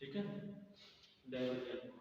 ठीक है, divergent.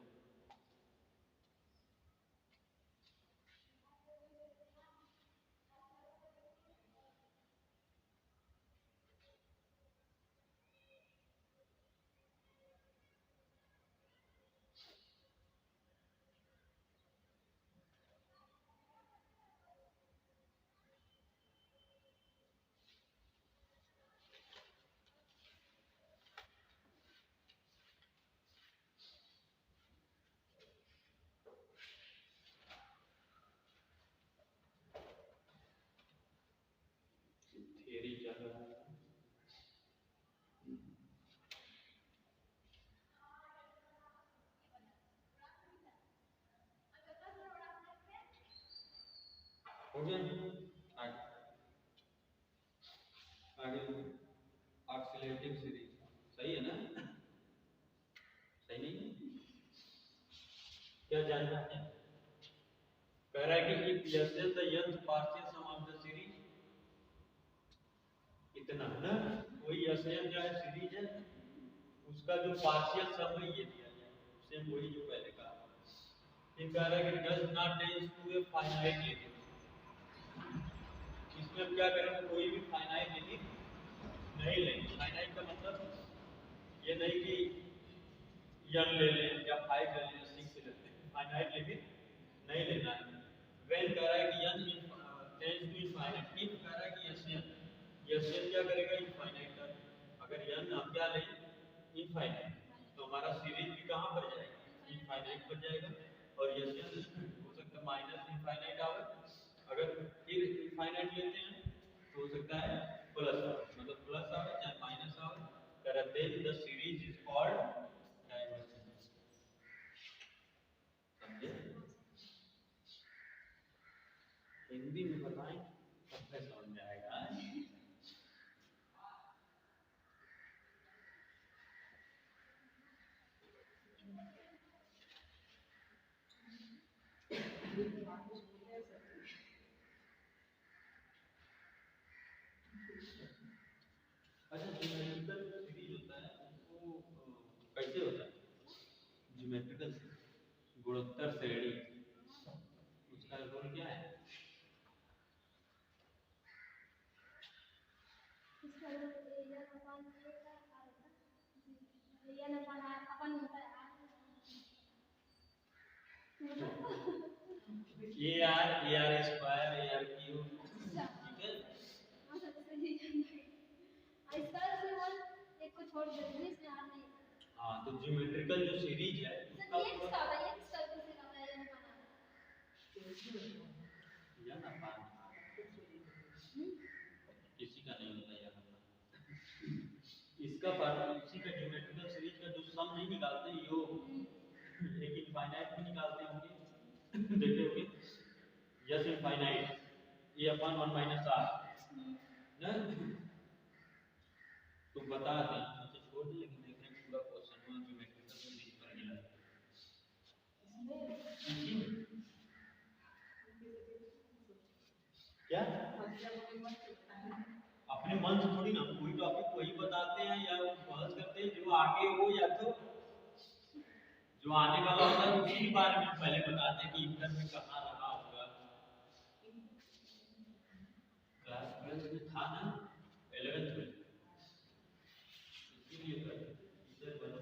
Theory चल रहा है। हो गया, आगे आगे ऑक्सीलेटिंग सीरीज सही है ना? सही नहीं है? क्या जानना है? कह रहा है कि if L the nth partial sum of the series, इतना है ना, कोई L जो है सीरीज है उसका जो पार्शियल सम है ये दिया गया है, सेम वही जो पहले कहा। फिर कह रहा है कि does not tend to a finite limit, इसमें हम क्या करेंगे, कोई भी फाइनाइट लिमिट नहीं लेंगे। फाइनाइट का मतलब ये नहीं कि n ले लें या 5 ले लें या 6 ले लें, फाइनाइट लिमिट नहीं लेना है। when कह रहा है कि n tends to infinite, if कह रहा है कि Sn क्या करेगा, इनफाइनाइट का। अगर n हम क्या लें इनफाइनाइट, तो हमारा सीरीज भी कहाँ पर जाएगा, इनफाइनाइट पर जाएगा। और Sn हो सकता है माइनस इनफाइनाइट आवे, अगर फिर इनफाइनाइट लेते हैं तो हो सकता है प्लस आवे, मतलब प्लस आवे चाहे माइनस आवे। कह रहा है the series is called divergent. समझे? हिंदी में बताएं तब तक समझ में आएगा। अच्छा, ज्योमेट्रिकल सीरीज होता है उसको कैसे होता है? ज्योमेट्रिकल गुणोत्तर श्रेणी, उसका रोल क्या है? A R square A R cube, ठीक है। हाँ, तो ज्योमेट्रिकल जो सीरीज है या ना पान किसी का नहीं होता या इसका इसी का ज्योमेट्रिकल सीरीज का जो सम नहीं निकालते योग, एक इनफाइनाइट भी निकालते होंगे देखे होंगे, yes infinite a upon 1 minus R ना, तो बता दें तो छोड़ दे, लेकिन देख रहे हैं पूरा क्वेश्चन में ज्योमेट्रिकल सीरीज पर ही लगा क्या अपने मन से थोड़ी ना, कोई टॉपिक वही बताते हैं या बहस करते हैं जो आगे हो, या तो जो आने वाला होता है उसी बारे में पहले बताते हैं कि इंटर में कहाँ रहा होगा। क्लास 12 में था ना, 11th में, इसीलिए टीचर बनो।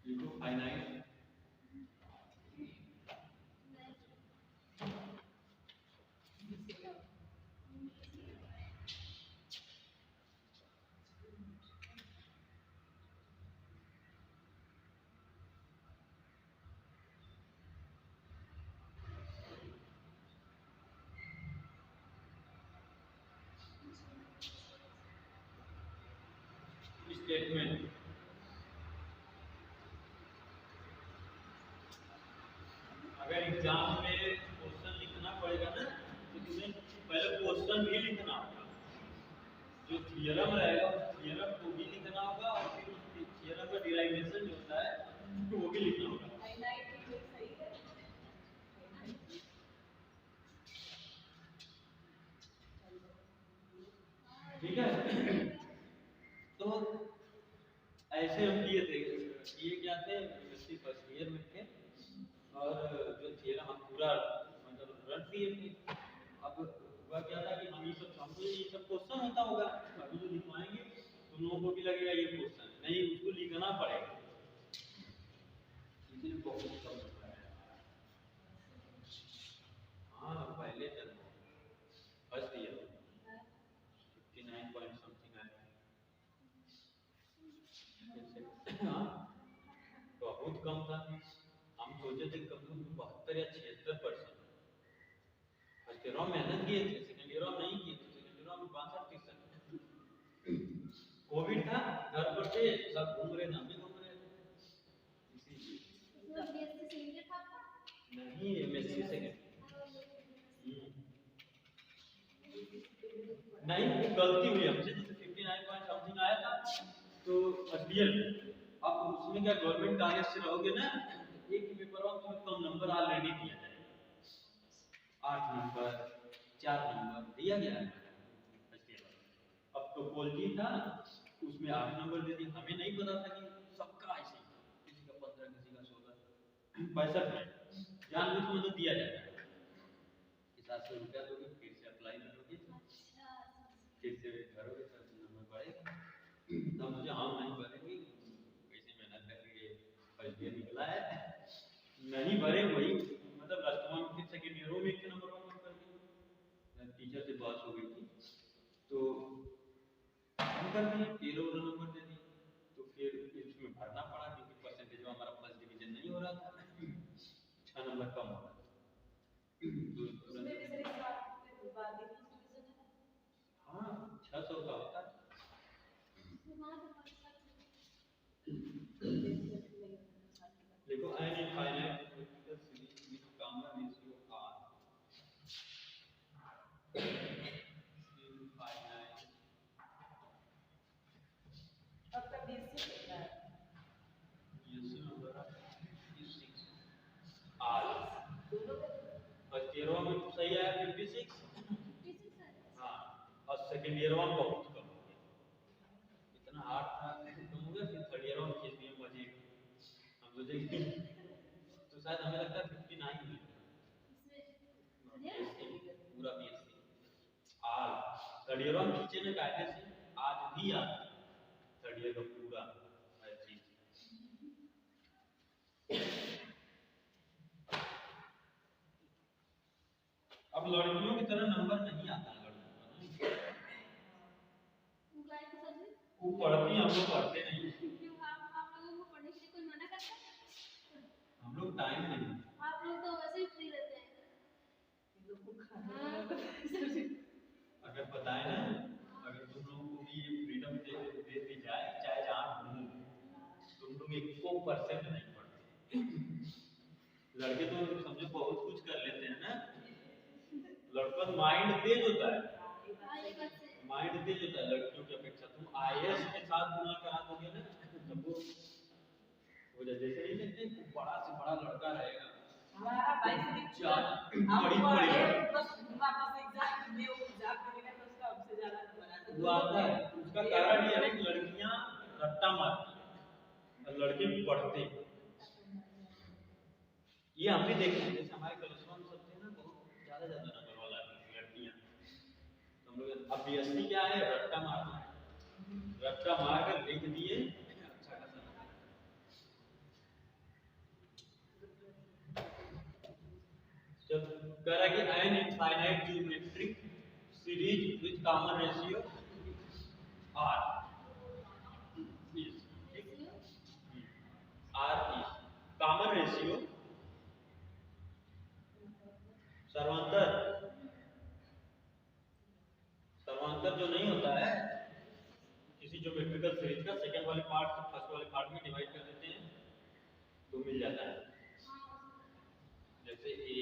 देखो फाइनाइट स्टेटमेंट, अगर एग्जाम में क्वेश्चन लिखना पड़ेगा ना तो तुम्हें पहले क्वेश्चन भी लिखना होगा, जो थियरम रहेगा उस थियरम को भी लिखना होगा, और फिर उस थियरम का डिराइवेशन जो होता है तो वो भी ऐसे हम किए थे, किए क्या थे, यूनिवर्सिटी फर्स्ट ईयर में थे और जो थियरम हम पूरा मतलब रट दिए थे। अब हुआ क्या था कि हम ये सब, हमको ये सब क्वेश्चन होता होगा, अभी जो लिखवाएंगे तो लोगों को भी लगेगा ये क्वेश्चन नहीं, उसको लिखना पड़ेगा, इसलिए बहुत कम होता है। हाँ पहले चल फर्स्ट ईयर 59 पॉइंट समथिंग आया। हाँ बहुत कम था, हम सोचे थे कम से कम 72 या 76%। फर्स्ट ईयर में मेहनत किए थे, सेकंड ईयर में नहीं किए थे, सेकंड ईयर में 62%। कोविड था, घर पर थे, सब घूम रहे थे, हम भी घूम रहे थे, इसीलिए नहीं एमएससी सेकंड। नहीं वो गलती हुई हमसे, जैसे 59 पॉइंट समथिंग आया था तो एसबीएल, अब उसमें क्या गवर्नमेंट कॉलेज से रहोगे ना, एक ही पेपर में कम नंबर ऑलरेडी दिया जाएगा, 8 नंबर 4 नंबर दिया गया है एसबीएल। अब तो पॉलिटी था उसमें 8 नंबर दे दिए, हमें नहीं पता था कि सबका ऐसे ही, किसी का 15 किसी का 16 65 में जानबूझ के मतलब दिया जाता है कि 700 रुपया दोगे फिर से अप्लाई करोगे, फिर से भरोगे तो नंबर बढ़ेगा। तब मुझे हम नहीं भरेंगे, कैसे मेहनत करके फर्स्ट ईयर निकला है, नहीं भरे वही मतलब लास्ट में फिर सेकंड ईयर में एक नंबर वन कर दिया, टीचर से बात हो गई थी तो हम कर दिए 13 नंबर दे दिए, तो फिर इसमें भरना पड़ा क्योंकि परसेंटेज में हमारा फर्स्ट डिवीजन नहीं हो रहा था, 6 नंबर कम हो रहा था। हाँ 600 का होता है। देखो n infinite critical series with common ratio r infinite. अब का बीएससी कितना है? बीएससी नंबर है 56 r फर्स्ट ईयर में सही आया 56। हाँ और सेकंड ईयर में बहुत कम हो गया, इतना हार्ड था कम हो गया, फिर थर्ड ईयर में खींच दिए मजे, हम सोचे तो शायद हमें लगता है 59 हुई पूरा बीएससी आज थर्ड ईयर में खींचे ना कायदे से, आज भी याद थर्ड ईयर का पूरा हर चीज। अब लड़कियों की तरह नंबर नहीं आता लड़कों का, वो पढ़ती हम लोग पढ़ते नहीं, आप लोगों को पढ़ने के लिए कोई मना करता है? हम लोग टाइम नहीं, आप लोग तो वैसे ही फ्री रहते हैं, अगर बताए ना, अगर तुम लोगों को भी ये फ्रीडम दे दी जाए चाहे जहाँ घूमो, तुम लोग 1% नहीं पढ़ते। लड़के तो समझो बहुत कुछ कर लेते हैं ना, लड़का माइंड तेज होता है, माइंड तेज होता है लड़कियों की अपेक्षा। तुम आईएएस के साथ गुना करा दोगे ना तब वो जैसे नहीं देखते बड़ा से बड़ा लड़का रहेगा, हमारा 22 बड़ी बड़ी बस वापस एग्जाम में वो एग्जाम करेगा तो उसका हमसे ज्यादा बनाता वो आता है। उसका कारण ये है कि लड़कियां रट्टा मारती हैं और लड़के पढ़ते हैं, ये हम भी देखे हैं, जैसे हमारे कॉलेज में सब थे ना बहुत ज्यादा नंबर वाला लड़कियां, हम लोग अब बीएससी क्या है, रट्टा मारना है, रट्टा मार कर लिख दिए अच्छा खासा। जब कह रहा कि an infinite geometric series with common ratio r is r is common ratio सर्वांतर, सर्वांतर जो नहीं होता है किसी ज्योमेट्रिकल सीरीज का, सेकंड वाले पार्ट को फर्स्ट वाले पार्ट में डिवाइड कर देते हैं तो मिल जाता है, जैसे a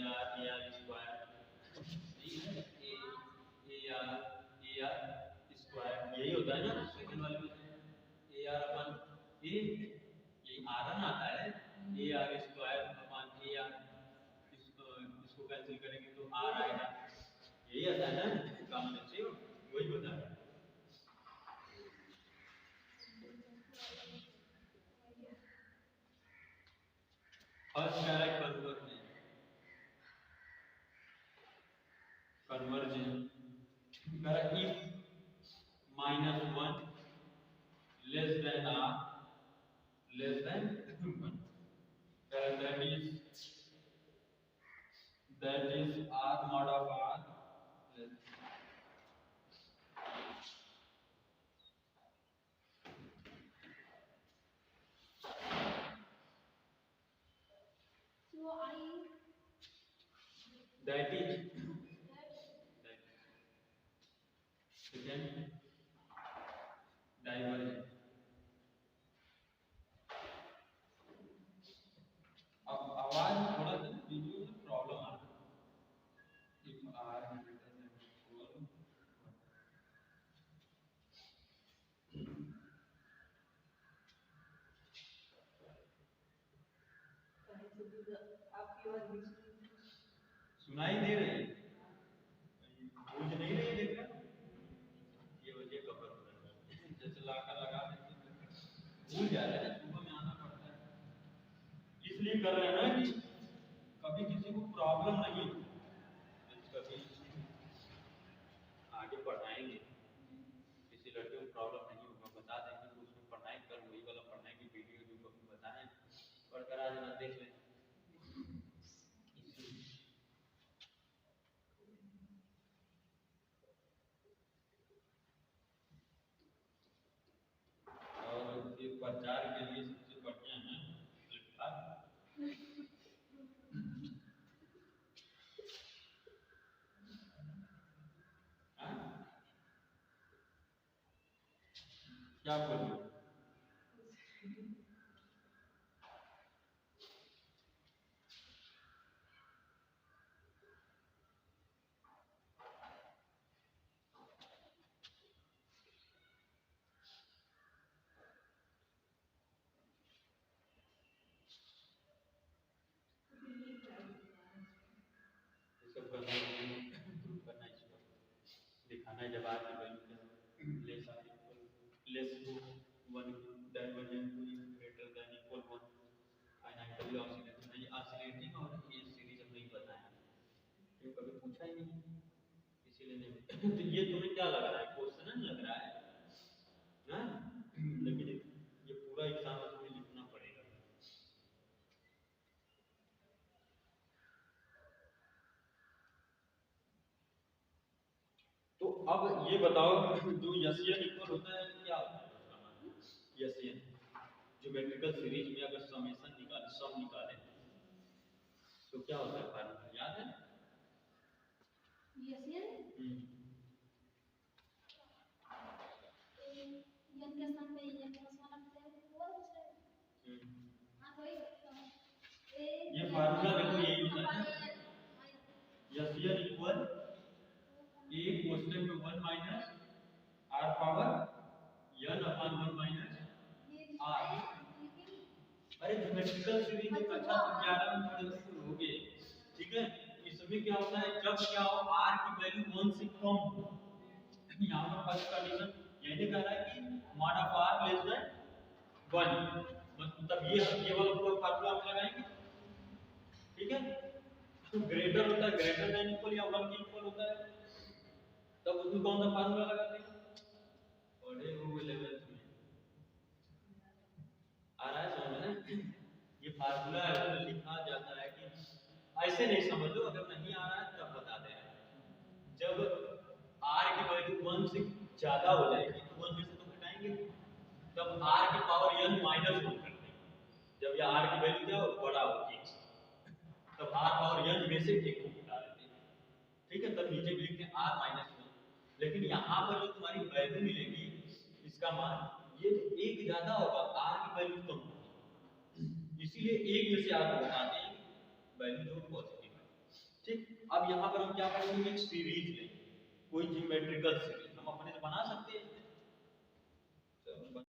r square a r square यही होता है ना, सेकंड वाले में a r अपन a यही r आता है, a r square upon a r इसको कैंसिल करेंगे तो r आएगा, यही आता है ना कॉमन रेशियो, वही होता है। फर्स्ट कह रहा है कन्वर्जेंट, कन्वर्जेंट कह रहा है if -1 less than r less than 1, that is r mod of r less. So that is second divergent. अब आवाज थोड़ा सा वीडियो में प्रॉब्लम आ रहा है। if r greater than equal सुनाई दे रही है, गूंज नहीं रही, देख रहा ये वजह कवर हो रहा है, जैसे लगा देते भूल जा रहा है, सुबह में आना पड़ता है इसलिए कर रहे हैं ना कि कभी किसी को प्रॉब्लम नहीं, कभी आगे पढ़ाएंगे किसी लड़के को प्रॉब्लम नहीं होगा, बता देंगे तो उसमें पढ़ाई कर वही वाला पढ़ाएंगे वीडियो जो कभी बताएं पढ़कर आज ना देख लें। और ये प्रचार के लिए सबसे बढ़िया है क्या बोलिए दिखाना जब आज की वैल्यू क्या less to 1 divergent to greater than equal 1 finitely oscillating है, ऑसिलेटिंग और ये सीरीज हम नहीं बताया क्यों कभी पूछा ही नहीं इसीलिए नहीं तो ये तुम्हें क्या लग रहा है क्वेश्चन लग रहा है ना, लेकिन ये पूरा एग्जाम में लिखना पड़ेगा। तो अब ये बताओ जो यसियन इक्वल होता है क्या होता है उसका मान यसियन ज्योमेट्रिकल सीरीज में अगर समेशन निकाले सम निकाले तो क्या होता है फार्मूला याद है यसियन यन के स्थान पे यन प्लस 1 रखते हैं वो दूसरे हां वही ये फार्मूला देखो यही होता है यसियन इक्वल a कोष्टक में 1 minus r power n upon 1 minus r। अरे ज्योमेट्रिकल सीरीज में अच्छा तो 11 में पढ़े हो गए, ठीक है। इसमें क्या होता है जब क्या हो r की वैल्यू 1 से कम हो, यहां पर फर्स्ट कंडीशन यही कह रहा है कि mod of r less than 1, मतलब ये वाला पूरा फार्मूला हम लगाएंगे, ठीक है। तो ग्रेटर होता है ग्रेटर देन इक्वल या 1 के इक्वल होता है, तब उसमें कौन सा फार्मूला लगाते हैं पढ़े हुए लेवल में आ रहा है समझ में। ये फार्मूला है लिखा जाता है कि ऐसे नहीं समझ लो, अगर नहीं आ रहा है तब बता दे रहे हैं। जब r की वैल्यू 1 से ज्यादा हो जाएगी तो 1 में से तो घटाएंगे, तब r की पावर n माइनस 1 कर देंगे। जब ये r की वैल्यू क्या हो बड़ा होगी तब r पावर n में से 1 को घटा देते हैं, ठीक है। तब नीचे लिखते हैं r माइनस 1। लेकिन यहाँ पर जो तुम्हारी वैल्यू मिलेगी इसका मान ये एक ज्यादा होगा r की वैल्यू कम होगी, इसीलिए एक में से r को घटाते हैं वैल्यू जो पॉजिटिव है, ठीक। अब यहाँ पर हम क्या करेंगे एक सीरीज लेंगे, कोई ज्योमेट्रिकल सीरीज हम अपने से बना सकते हैं,